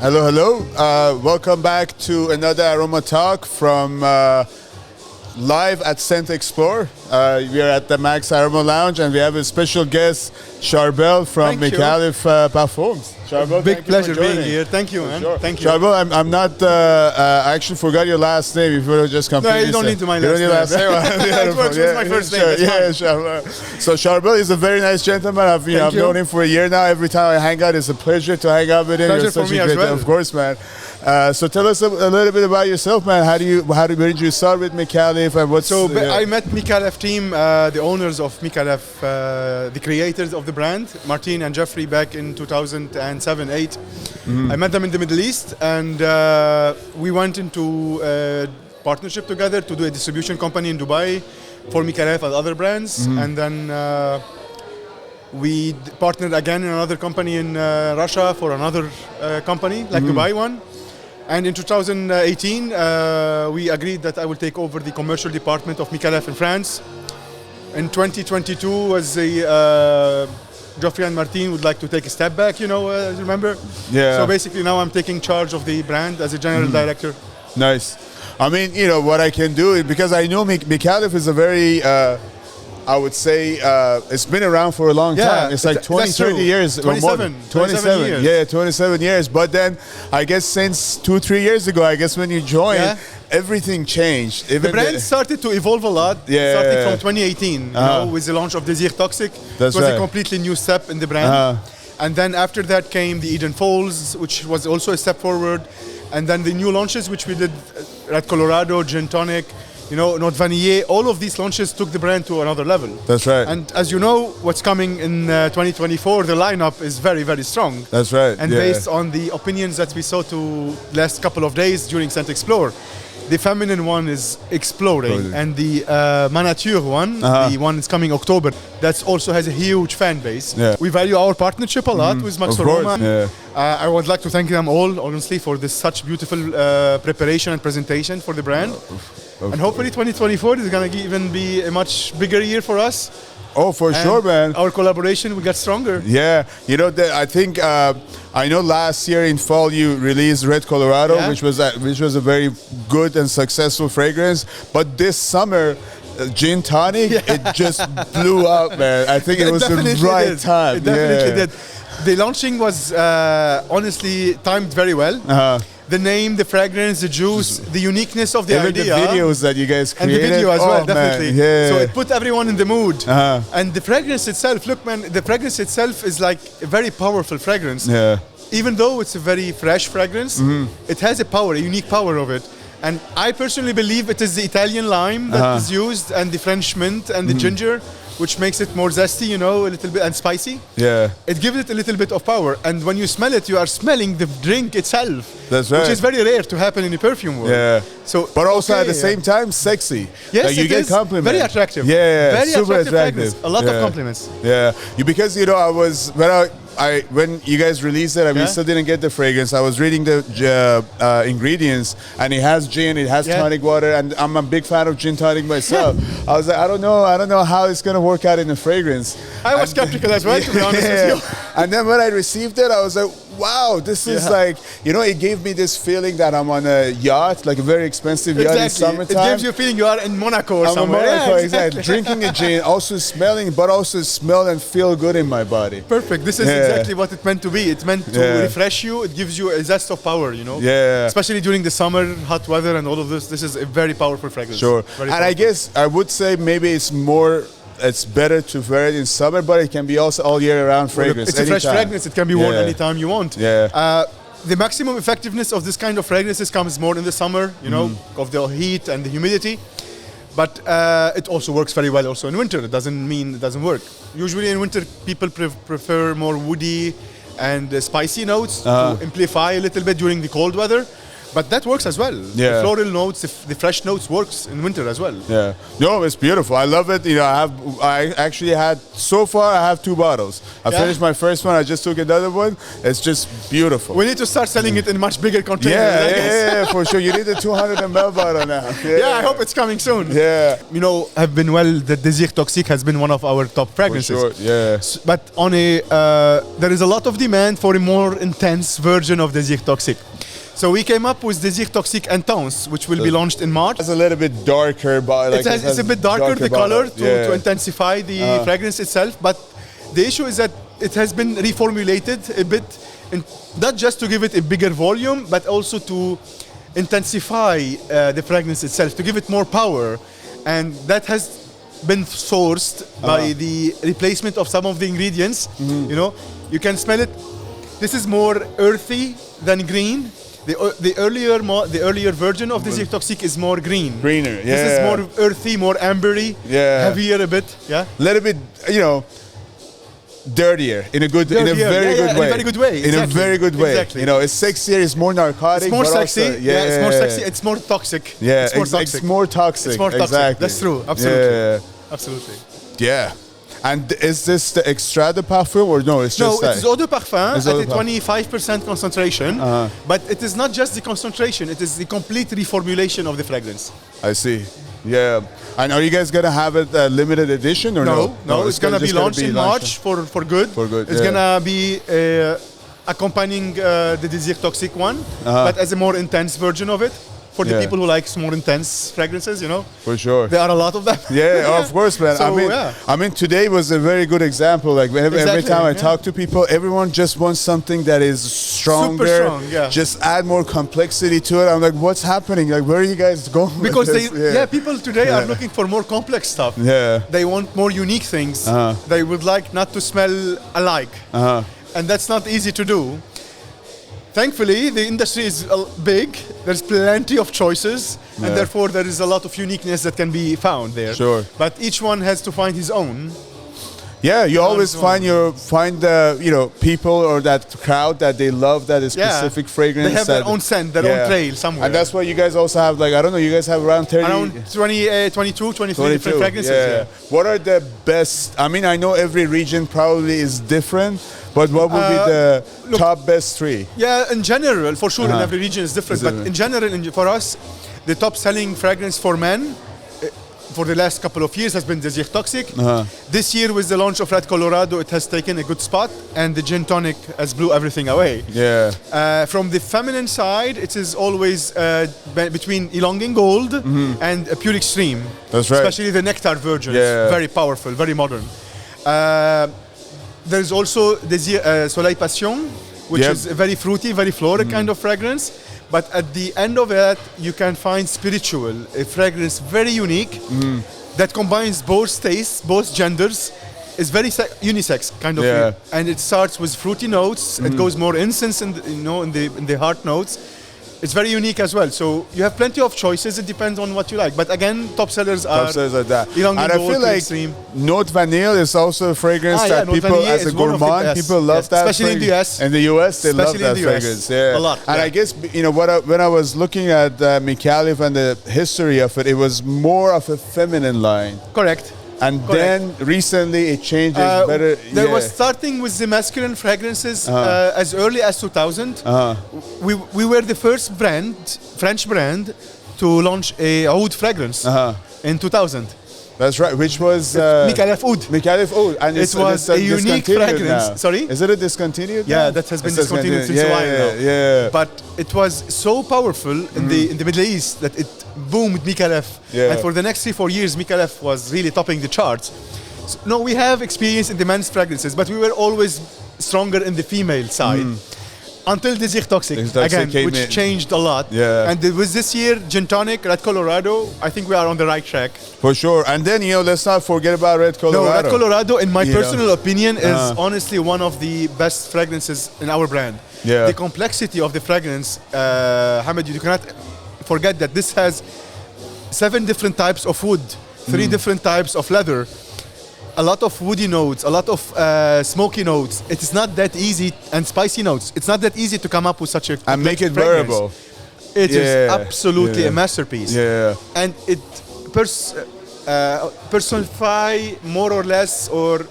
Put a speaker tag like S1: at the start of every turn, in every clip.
S1: Hello, hello. Welcome back to another Aroma Talk from live at Scent Explore. We are at the MaxAroma Lounge and we have a special guest, Charbel from Micallef Parfums.
S2: Charbel, big pleasure being here. Thank you, man.
S1: Sure.
S2: Thank you.
S1: Charbel, I'm not. I actually forgot your last name. If you would have just completely.
S2: No, you don't need to my last name. It works with my first name.
S1: Charbel. So Charbel is a very nice gentleman. I've known him for a year now. Every time I hang out, it's a pleasure to hang out with him.
S2: Pleasure for me as well.
S1: Of course, man. So tell us a little bit about yourself, man. Where did you start with Micallef and what's?
S2: So I met Micallef team, the owners of Micallef, the creators of the brand, Martin and Jeffrey, back in 2007-8. I met them in the Middle East, and we went into a partnership together to do a distribution company in Dubai for Micallef and other brands, and then we partnered again in another company in Russia for another company, like Dubai one. And in 2018, we agreed that I will take over the commercial department of Micallef in France. In 2022, as Geoffrey and Martin would like to take a step back, remember?
S1: Yeah.
S2: So basically now I'm taking charge of the brand as a general director.
S1: Nice. I mean, what I can do, because I know Micallef is a very... I would say it's been around for a long time. It's like 20, 30 years.
S2: 27 years.
S1: Yeah, 27 years. But then I guess since 2-3 years ago, I guess when you joined, everything changed.
S2: Even the brand started to evolve a lot. Starting from 2018, with the launch of Desir Toxic.
S1: That's
S2: it was a completely new step in the brand. And then after that came the Eden Falls, which was also a step forward. And then the new launches, which we did, Red Colorado, Gin Tonic, Note Vanille, all of these launches took the brand to another level.
S1: That's right.
S2: And as you know, what's coming in 2024, the lineup is very, very strong.
S1: That's right.
S2: And based on the opinions that we saw to last couple of days during Scent Explore, the feminine one is exploding. And the Manature one, the one that's coming October, that also has a huge fan base. Yeah. We value our partnership a lot with MaxAroma. I would like to thank them all, honestly, for this such beautiful preparation and presentation for the brand. And hopefully 2024 is going to even be a much bigger year for us.
S1: Oh, for sure, man.
S2: Our collaboration will get stronger.
S1: Yeah. I think, I know last year in fall you released Red Colorado, which was a very good and successful fragrance. But this summer, Gin Tonic, it just blew up, man. I think it was the right time.
S2: It definitely did. The launching was honestly timed very well. The name, the fragrance, the juice, the uniqueness of the idea.
S1: The videos that you guys created.
S2: And the video as well, definitely.
S1: Yeah.
S2: So it put everyone in the mood. And the fragrance itself, look man, the fragrance itself is like a very powerful fragrance.
S1: Yeah.
S2: Even though it's a very fresh fragrance, it has a power, a unique power of it. And I personally believe it is the Italian lime that is used, and the French mint and the ginger, which makes it more zesty, a little bit, and spicy.
S1: Yeah.
S2: It gives it a little bit of power. And when you smell it, you are smelling the drink itself.
S1: That's right.
S2: Which is very rare to happen in the perfume world.
S1: Yeah.
S2: So,
S1: but also at the same time, sexy.
S2: Yes,
S1: like you get compliments.
S2: Very attractive.
S1: Yeah,
S2: very
S1: super attractive.
S2: A lot of compliments.
S1: Yeah. Because, I was, when you guys released it, we still didn't get the fragrance. I was reading the ingredients, and it has gin, it has tonic water, and I'm a big fan of gin tonic myself. I was like, I don't know how it's gonna work out in the fragrance.
S2: I was skeptical as well, to be honest with you.
S1: And then when I received it, I was like, wow, this is like, it gave me this feeling that I'm on a yacht, like a very expensive yacht in summertime.
S2: It gives you a feeling you are in Monaco or somewhere.
S1: I'm in Monaco, exactly. Drinking a gin, also smelling, but also smell and feel good in my body.
S2: Perfect. This is exactly what it's meant to be. It's meant to refresh you. It gives you a zest of power,
S1: Yeah.
S2: Especially during the summer, hot weather and all of this. This is a very powerful fragrance.
S1: Sure. And I guess I would say maybe it's better to wear it in summer, but it can be also all year round fragrance.
S2: It's a fresh fragrance. It can be worn anytime you want.
S1: Yeah.
S2: The maximum effectiveness of this kind of fragrances comes more in the summer, of the heat and the humidity. But it also works very well also in winter. It doesn't mean it doesn't work. Usually in winter, people prefer more woody and spicy notes to amplify a little bit during the cold weather. But that works as well.
S1: Yeah.
S2: The floral notes, the fresh notes works in winter as well.
S1: Yeah. No, it's beautiful. I love it. You know, I actually had, so far I have 2 bottles. I finished my first one. I just took another one. It's just beautiful.
S2: We need to start selling it in much bigger containers.
S1: Yeah, for sure. You need a 200 ml bottle now.
S2: Yeah, I hope it's coming soon.
S1: Yeah.
S2: You know, have been well, the Désir Toxique has been one of our top fragrances.
S1: For sure, yeah.
S2: But on there is a lot of demand for a more intense version of Désir Toxique. So we came up with Désir Toxique Intense, which will be launched in March.
S1: It's a little bit darker, but like
S2: it's a bit darker, the color, to intensify the fragrance itself. But the issue is that it has been reformulated a bit, not just to give it a bigger volume, but also to intensify the fragrance itself, to give it more power. And that has been sourced by the replacement of some of the ingredients. You know, you can smell it. This is more earthy than green. The earlier version of the Désir Toxique is more green.
S1: Greener, yeah.
S2: This is more earthy, more ambery, heavier a bit, yeah.
S1: A little bit, you know, dirtier in a good, in a very good way.
S2: In a very good way.
S1: In a very good way.
S2: Exactly.
S1: You know, it's sexier. It's more narcotic.
S2: It's more
S1: but
S2: sexy.
S1: Also,
S2: It's more sexy. It's more toxic.
S1: Yeah,
S2: it's more toxic.
S1: It's more toxic.
S2: It's more toxic.
S1: Exactly.
S2: That's true. Absolutely.
S1: Yeah.
S2: Absolutely.
S1: Yeah. And is this the extrait de parfum or no? It's just
S2: it is eau de parfum at
S1: a
S2: a 25% concentration. But it is not just the concentration; it is the complete reformulation of the fragrance.
S1: I see. Yeah. And are you guys gonna have it limited edition or no?
S2: No, it's gonna be launched in March for good.
S1: For good.
S2: It's gonna be accompanying the Désir Toxique one, but as a more intense version of it. For the people who like more intense fragrances, you know.
S1: For sure.
S2: There are a lot of them.
S1: Yeah, of course, man.
S2: So,
S1: I mean, today was a very good example. Like every time I talk to people, everyone just wants something that is stronger.
S2: Super strong, yeah.
S1: Just add more complexity to it. I'm like, what's happening? Like, where are you guys going?
S2: Because people today are looking for more complex stuff.
S1: Yeah.
S2: They want more unique things. They would like not to smell alike. And that's not easy to do. Thankfully, the industry is big. There's plenty of choices, and therefore there is a lot of uniqueness that can be found there.
S1: Sure.
S2: But each one has to find his own.
S1: Yeah, you always find people or that crowd that they love that specific fragrance.
S2: They have their own scent, their own trail somewhere.
S1: And that's why you guys also have, like, I don't know, you guys have around 30...
S2: Around 22, 23 different fragrances.
S1: Yeah. What are the best... I mean, I know every region probably is different, but what would be the top best 3?
S2: Yeah, in general, for sure, in every region is different. But in general, for us, the top selling fragrance for men for the last couple of years has been Désir Toxique. This year with the launch of Red Colorado, it has taken a good spot, and the gin tonic has blew everything away.
S1: Yeah.
S2: From the feminine side, it is always between Ylang Gold and a Pure Extreme.
S1: That's right.
S2: Especially the Nectar versions.
S1: Yeah.
S2: Very powerful, very modern. There's also Désir Soleil Passion, which is a very fruity, very floral kind of fragrance. But at the end of it, you can find spiritual, a fragrance very unique that combines both tastes, both genders. It's very unisex kind of, and it starts with fruity notes. It goes more incense in the heart notes. It's very unique as well. So you have plenty of choices. It depends on what you like. But again, top sellers are
S1: that.
S2: And
S1: I feel like Note Vanille is also a fragrance that people, as a gourmand, people love that.
S2: Especially in the US.
S1: In the US, they love that fragrance. Yeah.
S2: A lot.
S1: And I guess, when I was looking at Micallef and the history of it, it was more of a feminine line.
S2: Correct.
S1: And then recently it changes better.
S2: There was starting with the masculine fragrances as early as 2000. We were the first French brand, to launch a oud fragrance in 2000.
S1: That's right, which was...
S2: Micallef Oud.
S1: Micallef Oud. And
S2: it was a unique fragrance.
S1: Now.
S2: Sorry?
S1: Is it a discontinued?
S2: Yeah, that has been discontinued since a while now.
S1: Yeah.
S2: But it was so powerful in the Middle East that it boomed Micallef.
S1: Yeah.
S2: And for the next 3-4 years, Micallef was really topping the charts. So, no, we have experience in the men's fragrances, but we were always stronger in the female side. Until Désir Toxique, again, which changed a lot.
S1: Yeah.
S2: And with this year, Gin Tonic, Red Colorado, I think we are on the right track.
S1: For sure. And then, let's not forget about Red Colorado.
S2: No, Red Colorado, in my personal opinion, is honestly one of the best fragrances in our brand.
S1: Yeah.
S2: The complexity of the fragrance, Hamid, you cannot forget that this has 7 different types of wood, 3 different types of leather, a lot of woody notes, a lot of smoky notes. It is not that easy, and spicy notes. It's not that easy to come up with such a
S1: and make it
S2: fragrance.
S1: wearable.
S2: It is absolutely a masterpiece.
S1: Yeah.
S2: And it personify more or less or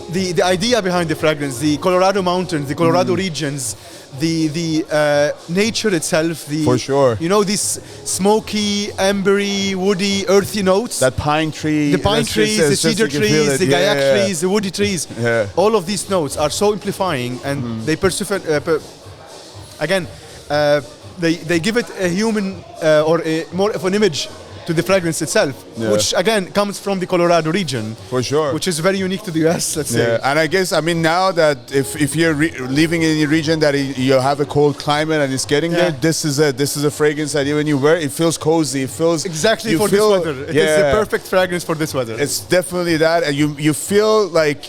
S2: the idea behind the fragrance, the Colorado mountains, the Colorado regions, the nature itself,
S1: for sure,
S2: you know, these smoky, ambery, woody, earthy notes.
S1: That pine tree,
S2: the pine trees, the cedar trees, the gaiac trees, the woody trees.
S1: Yeah.
S2: All of these notes are so amplifying, and they persify. Again, they give it a human or more of an image to the fragrance itself, which again comes from the Colorado region,
S1: for sure,
S2: which is very unique to the US. Let's say.
S1: And I guess now that if you're living in a region that you have a cold climate and it's getting there, this is a fragrance that when you wear it feels cozy. It feels
S2: exactly for this weather. It is the perfect fragrance for this weather.
S1: It's definitely that, and you feel like,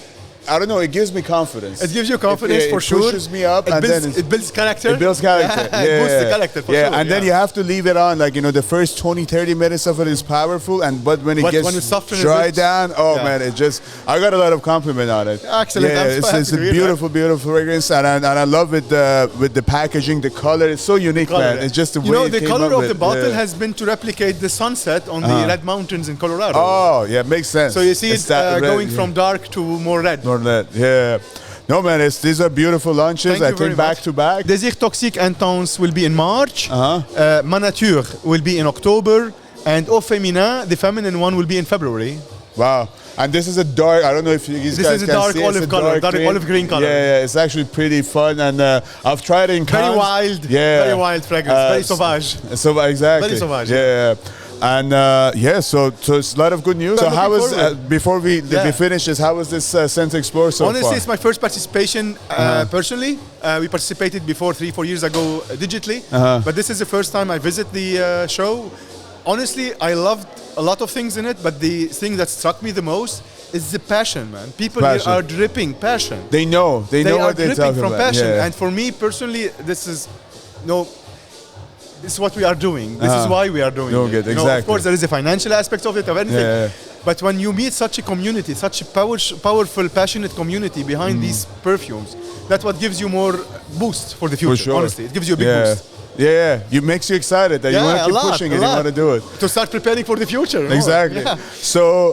S1: I don't know, it gives me confidence.
S2: It gives you confidence for sure.
S1: It pushes me up.
S2: It builds character.
S1: It builds character.
S2: It boosts the character for sure.
S1: And then you have to leave it on. Like, the first 20, 30 minutes of it is powerful. But when it gets dry down, man, it just, I got a lot of compliment on it.
S2: Excellent.
S1: It's a beautiful, beautiful fragrance. And I love it with the packaging, the color. It's so unique, man. It's just the way
S2: the color of the bottle has been to replicate the sunset on the Red Mountains in Colorado.
S1: Oh, yeah, makes sense.
S2: So you see it going from dark to more red.
S1: Yeah. No, man, these are beautiful launches. I think back to back.
S2: Désir Toxique Intense will be in March. Ma Nature will be in October. And Eau Féminin, the feminine one, will be in February.
S1: Wow. And this is a dark, I don't know if you guys can see.
S2: This is a dark olive color, dark olive green color.
S1: Yeah, it's actually pretty fun. And I've tried it in
S2: Very wild. Very wild fragrance. Very sauvage.
S1: So, exactly.
S2: Very sauvage.
S1: Yeah. And so it's a lot of good news. So how was before we finish this? How was this Scent Explore so far?
S2: Honestly, it's my first participation personally. We participated before 3-4 years ago digitally, but this is the first time I visit the show. Honestly, I loved a lot of things in it, but the thing that struck me the most is the passion, man. People here are dripping passion.
S1: They know what they're talking about. They are dripping
S2: from passion, and for me personally, this is what we are doing. This is why we are doing it.
S1: Exactly.
S2: Of course, there is a financial aspect of it, of anything. But when you meet such a community, such a powerful, passionate community behind these perfumes, that's what gives you more boost for the future.
S1: For sure.
S2: Honestly, it gives you a big boost.
S1: Yeah, it makes you excited that you want to keep pushing it, you want to do it.
S2: To start preparing for the future.
S1: Exactly. So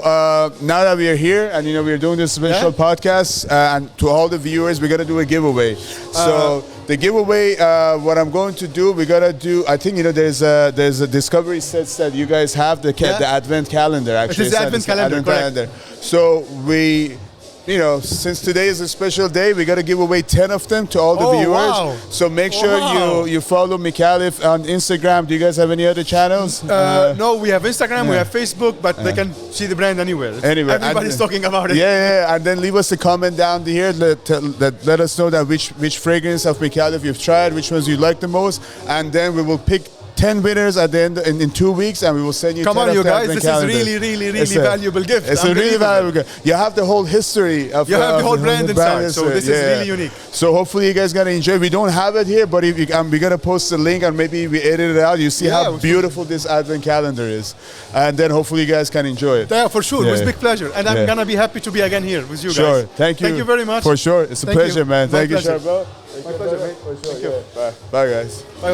S1: now that we are here and we're doing this special podcast, and to all the viewers, we're gonna do a giveaway. So the giveaway, what I'm going to do, we're gonna do. I think there's a discovery sets that you guys have the advent calendar. Actually,
S2: it is the advent calendar.
S1: So we. Since today is a special day, we got to give away 10 of them to all the viewers.
S2: Wow.
S1: So make sure you follow Micallef on Instagram. Do you guys have any other channels?
S2: No, we have Instagram, we have Facebook, but they can see the brand anywhere. Everybody's talking about it.
S1: Yeah. And then leave us a comment down here that let us know that which fragrance of Micallef you've tried, which ones you like the most, and then we will pick 10 winners at the end in 2 weeks, and we will send you.
S2: Come on, you guys! This is really valuable gift.
S1: It's a really valuable gift. You have the whole history of.
S2: You have the whole brand inside, so this is really unique.
S1: So hopefully you guys gonna enjoy. We don't have it here, but we're gonna post the link, and maybe we edit it out. You see how beautiful this advent calendar is, and then hopefully you guys can enjoy it.
S2: Yeah, for sure. It was a big pleasure, and I'm gonna be happy to be again here with you guys.
S1: Sure. Thank you.
S2: Thank you very much.
S1: For sure. It's a pleasure, man. Thank you, Charbel.
S2: My pleasure, mate.
S1: For sure. Thank you. Bye, guys.
S2: Bye.